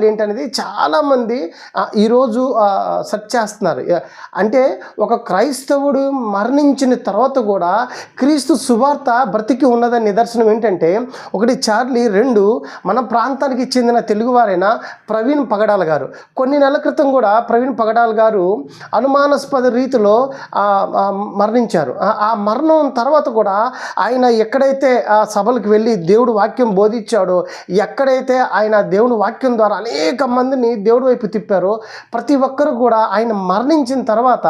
ఏంటనేది చాలామంది ఈరోజు సెర్చ్ చేస్తున్నారు. అంటే ఒక క్రైస్తవుడు మరణించిన తర్వాత కూడా క్రీస్తు సువార్త బ్రతికి ఉన్నదని నిదర్శనం ఏంటంటే, ఒకటి చార్లీ, 2 మన ప్రాంతానికి చెందిన తెలుగువారైన ప్రవీణ్ పగడాల గారు. కొన్ని నెలల క్రితం కూడా ప్రవీణ్ పగడాల గారు అనుమానాస్పద రీతిలో మరణించారు. ఆ మరణం తర్వాత కూడా ఆయన ఎక్కడైతే ఆ సభలకు వెళ్ళి దేవుడు వాక్యం బోధించాడో, ఎక్కడైతే ఆయన దేవుని వాక్యం ద్వారా అనేక మందిని దేవుడి వైపు తిప్పారో, ప్రతి ఒక్కరు కూడా ఆయన మరణించిన తర్వాత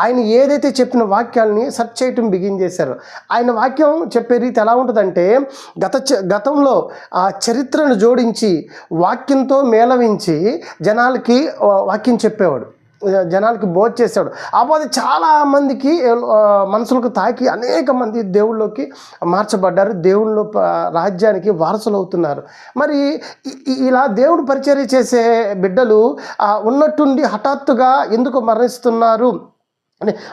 ఆయన ఏదైతే చెప్పిన వాక్యాలని సెర్చ్ చేయటం బిగిన్ చేశారు. ఆయన వాక్యం చెప్పే రీతి ఎలా ఉంటుందంటే, గతంలో ఆ చరిత్రను జోడించి వాక్యంతో మేళవించి జనాలకి వాక్యం చెప్పేవాడు, జనాలకి బోధ చేశాడు. ఆ బోధ చాలామందికి మనసులకు తాకి అనేక మంది దేవుళ్ళలోకి మార్చబడ్డారు, దేవుళ్ళ రాజ్యానికి వారసులు అవుతున్నారు. మరి ఇలా దేవుడు పరిచర్య చేసే బిడ్డలు ఉన్నట్టుండి హఠాత్తుగా ఎందుకు మరణిస్తున్నారు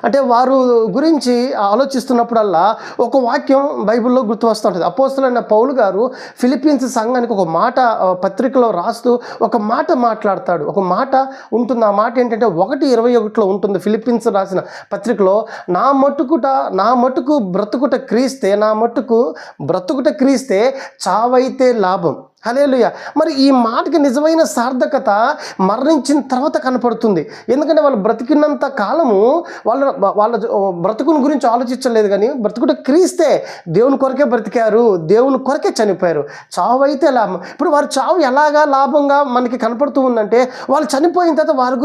అంటే వారు గురించి ఆలోచిస్తున్నప్పుడల్లా ఒక వాక్యం బైబిల్లో గుర్తు వస్తూ ఉంటుంది. అపోస్తలుడైన పౌలు గారు ఫిలిప్పీన్స్ సంఘానికి ఒక మాట పత్రికలో రాస్తూ ఒక మాట మాట్లాడతాడు. ఒక మాట ఉంటుంది. ఆ మాట ఏంటంటే 1:21 ఉంటుంది ఫిలిప్పీన్స్ రాసిన పత్రికలో, నా మట్టుకు బ్రతుకుట క్రీస్తే, నా మట్టుకు బ్రతుకుట క్రీస్తే, చావైతే లాభం. హల్లెలూయా. మరి ఈ మాటకి నిజమైన సార్థకత మరణించిన తర్వాత కనపడుతుంది. ఎందుకంటే వాళ్ళు బ్రతికినంత కాలము వాళ్ళ బ్రతుకుని గురించి ఆలోచించలేదు, కానీ బ్రతుకుట క్రీస్తే, దేవుని కొరకే బ్రతికారు, దేవుని కొరకే చనిపోయారు, చావు అయితే లాభం. ఇప్పుడు వారి చావు ఎలాగా లాభంగా మనకి కనపడుతూ ఉందంటే, వాళ్ళు చనిపోయిన తర్వాత వారి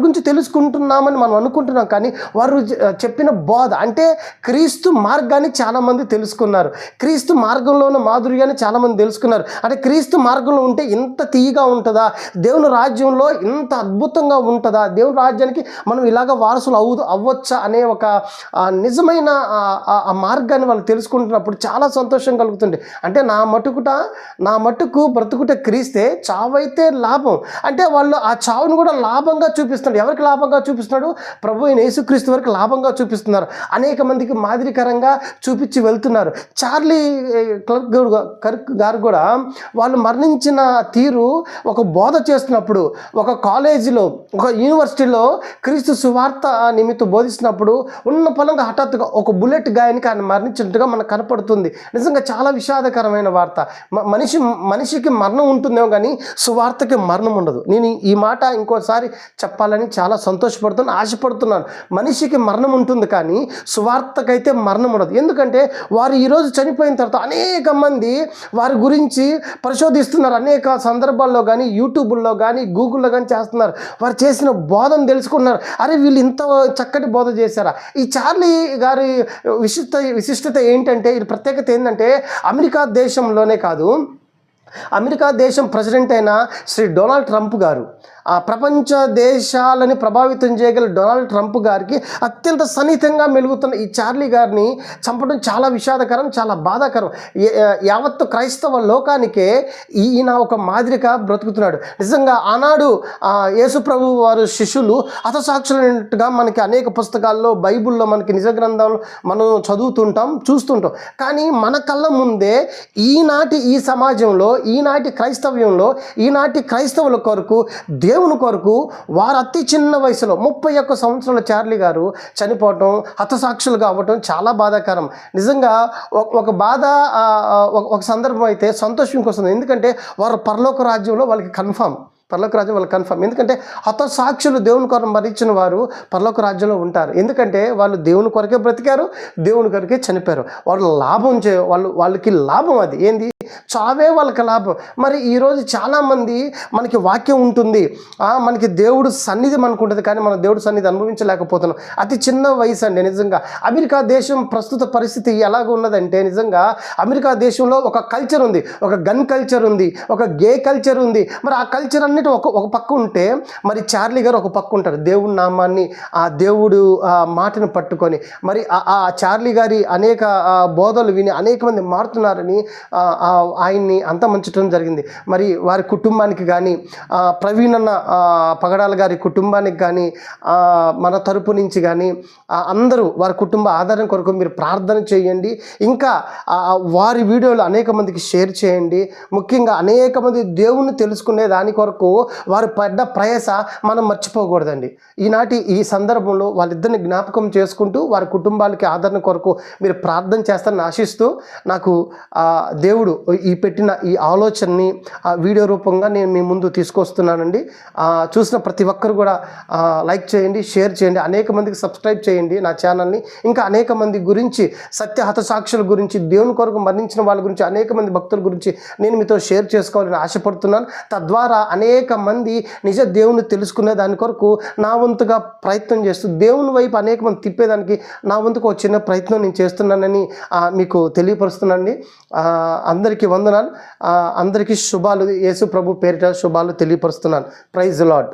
గురించి తెలుసుకుంటున్నామని మనం అనుకుంటున్నాం, కానీ వారు చెప్పిన బోధ అంటే క్రీస్తు మార్గాన్ని చాలామంది తెలుసుకున్నారు, క్రీస్తు మార్గంలో ఉన్న మాధుర్యాన్ని చాలామంది తెలుసుకున్నారు. అంటే క్రీస్తు మార్గంలో ఉంటే ఇంత తీయగా ఉంటుందా, దేవుని రాజ్యంలో ఇంత అద్భుతంగా ఉంటుందా, దేవుని రాజ్యానికి మనం ఇలాగ వారసులు అవ్వచ్చా అనే ఒక నిజమైన ఆ మార్గాన్ని వాళ్ళు తెలుసుకుంటున్నప్పుడు చాలా సంతోషం కలుగుతుంది. అంటే నా మట్టుకు బ్రతుకుట క్రీస్తే, చావైతే లాభం. అంటే వాళ్ళు ఆ చావును కూడా లాభంగా చూపిస్తున్నాడు. ఎవరికి లాభంగా చూపిస్తున్నాడు? ప్రభు అయిన యేసుక్రీస్తు వరకు లాభంగా చూపిస్తున్నారు. అనేక మందికి మాదిరికరంగా చూపించి వెళ్తున్నారు. చార్లీ కర్క్ గారు కూడా వాళ్ళు మరణించిన తీరు ఒక బోధ చేస్తున్నప్పుడు, ఒక కాలేజీలో, ఒక యూనివర్సిటీలో క్రీస్తు సువార్త నిమిత్తం బోధిస్తున్నప్పుడు ఉన్న పొలంగా హఠాత్తుగా ఒక బుల్లెట్ గాయానికి ఆయన మరణించినట్టుగా మనకు కనపడుతుంది. నిజంగా చాలా విషాదకరమైన వార్త. మనిషికి మరణం ఉంటుందేమో కానీ సువార్తకి మరణం ఉండదు. నేను ఈ మాట ఇంకోసారి చెప్పాలని చాలా సంతోషపడుతున్నాను, ఆశపడుతున్నాను. మనిషికి మరణం ఉంటుంది కానీ సువార్తకైతే మరణం ఉండదు. ఎందుకంటే వారు ఈరోజు చనిపోయిన తర్వాత అనేక మంది వారి గురించి పరిశోధిస్తున్నారు. అనేక సందర్భాల్లో కానీ యూట్యూబ్లో కానీ గూగుల్లో కానీ చేస్తున్నారు. వారు చేసిన బోధను తెలుసుకున్నారు. అరే వీళ్ళు ఇంత చక్కటి బోధ చేశారా. ఈ చార్లీ గారి విశిష్టత ఏంటంటే, ఇది ప్రత్యేకత ఏంటంటే, అమెరికా దేశంలోనే కాదు, అమెరికా దేశం ప్రెసిడెంట్ అయిన శ్రీ డొనాల్డ్ ట్రంప్ గారు, ఆ ప్రపంచ దేశాలని ప్రభావితం చేయగల డొనాల్డ్ ట్రంప్ గారికి అత్యంత సన్నిహితంగా మెలుగుతున్న ఈ చార్లీ గారిని చంపడం చాలా విషాదకరం, చాలా బాధాకరం. యావత్తు క్రైస్తవ లోకానికే ఈయన ఒక మాదిరిగా బ్రతుకుతున్నాడు. నిజంగా ఆనాడు యేసు ప్రభు వారు శిష్యులు హతసాక్షులైనట్టుగా మనకి అనేక పుస్తకాల్లో, బైబిల్లో, మనకి నిజ గ్రంథంలో మనం చదువుతుంటాం, చూస్తుంటాం. కానీ మన కళ్ళ ముందే ఈనాటి ఈ సమాజంలో, ఈనాటి క్రైస్తవ్యంలో, ఈనాటి క్రైస్తవుల కొరకు, దేవుని కొరకు వారు అతి చిన్న వయసులో 31 సంవత్సరాల చార్లీ గారు చనిపోవటం, హతసాక్షులుగా అవ్వటం చాలా బాధాకరం. నిజంగా ఒక బాధ, ఒక సందర్భం అయితే సంతోషం ఇంకొస్తుంది. ఎందుకంటే వారు పరలోక రాజ్యంలో వాళ్ళకి కన్ఫామ్, ఎందుకంటే హతసాక్షులు దేవుని కొరకు మరించిన వారు పరలోక రాజ్యంలో ఉంటారు. ఎందుకంటే వాళ్ళు దేవుని కొరకే బ్రతికారు, దేవుని కొరకే చనిపోయారు. వాళ్ళకి లాభం అది ఏంది? చావే వాళ్ళకి లాభం. మరి ఈరోజు చాలామంది మనకి వాక్యం ఉంటుంది, మనకి దేవుడు సన్నిధి మనకు ఉంటుంది, కానీ మనం దేవుడు సన్నిధి అనుభవించలేకపోతున్నాం. అతి చిన్న వయసు అండి. నిజంగా అమెరికా దేశం ప్రస్తుత పరిస్థితి ఎలాగ ఉన్నదంటే, నిజంగా అమెరికా దేశంలో ఒక కల్చర్ ఉంది, ఒక గన్ కల్చర్ ఉంది, ఒక గే కల్చర్ ఉంది. మరి ఆ కల్చర్ అన్నిటి ఒక పక్క ఉంటే, మరి చార్లీ గారు ఒక పక్క ఉంటారు. దేవుడి నామాన్ని, ఆ దేవుడు మాటను పట్టుకొని, మరి ఆ చార్లీ గారి అనేక బోధలు విని అనేక మంది మారుతున్నారని ఆ ఆయన్ని అంతమంచడం జరిగింది. మరి వారి కుటుంబానికి కానీ ప్రవీణ్ అన్న పగడాల గారి కుటుంబానికి కానీ మన తరపు నుంచి కానీ అందరూ వారి కుటుంబ ఆదరణ కొరకు మీరు ప్రార్థన చేయండి. ఇంకా వారి వీడియోలు అనేక మందికి షేర్ చేయండి. ముఖ్యంగా అనేక మంది దేవుణ్ణి తెలుసుకునే దాని కొరకు వారు పడ్డ ప్రయాస మనం మర్చిపోకూడదండి. ఈనాటి ఈ సందర్భంలో వాళ్ళిద్దరిని జ్ఞాపకం చేసుకుంటూ వారి కుటుంబాలకి ఆదరణ కొరకు మీరు ప్రార్థన చేస్తారని ఆశిస్తూ, నాకు దేవుడు ఈ పెట్టిన ఈ ఆలోచనని వీడియో రూపంగా నేను మీ ముందు తీసుకొస్తున్నానండి. చూసిన ప్రతి ఒక్కరు కూడా లైక్ చేయండి, షేర్ చేయండి, అనేక మందికి సబ్స్క్రైబ్ చేయండి నా ఛానల్ని. ఇంకా అనేక మంది గురించి, సత్య హతసాక్షుల గురించి, దేవుని కొరకు మరణించిన వాళ్ళ గురించి, అనేక మంది భక్తుల గురించి నేను మీతో షేర్ చేసుకోవాలని ఆశపడుతున్నాను. తద్వారా అనేక మంది నిజ దేవుని తెలుసుకునే దాని కొరకు నా వంతుగా ప్రయత్నం చేస్తూ దేవుని వైపు అనేక మంది తిప్పేదానికి నా వంతుకు ఒక చిన్న ప్రయత్నం నేను చేస్తున్నానని మీకు తెలియపరుస్తున్నానండి. అందరికీ వందనాలు, అందరికీ శుభాలు, యేసు ప్రభు పేరిట శుభాలు తెలియపరుస్తున్నాను. Praise the lord.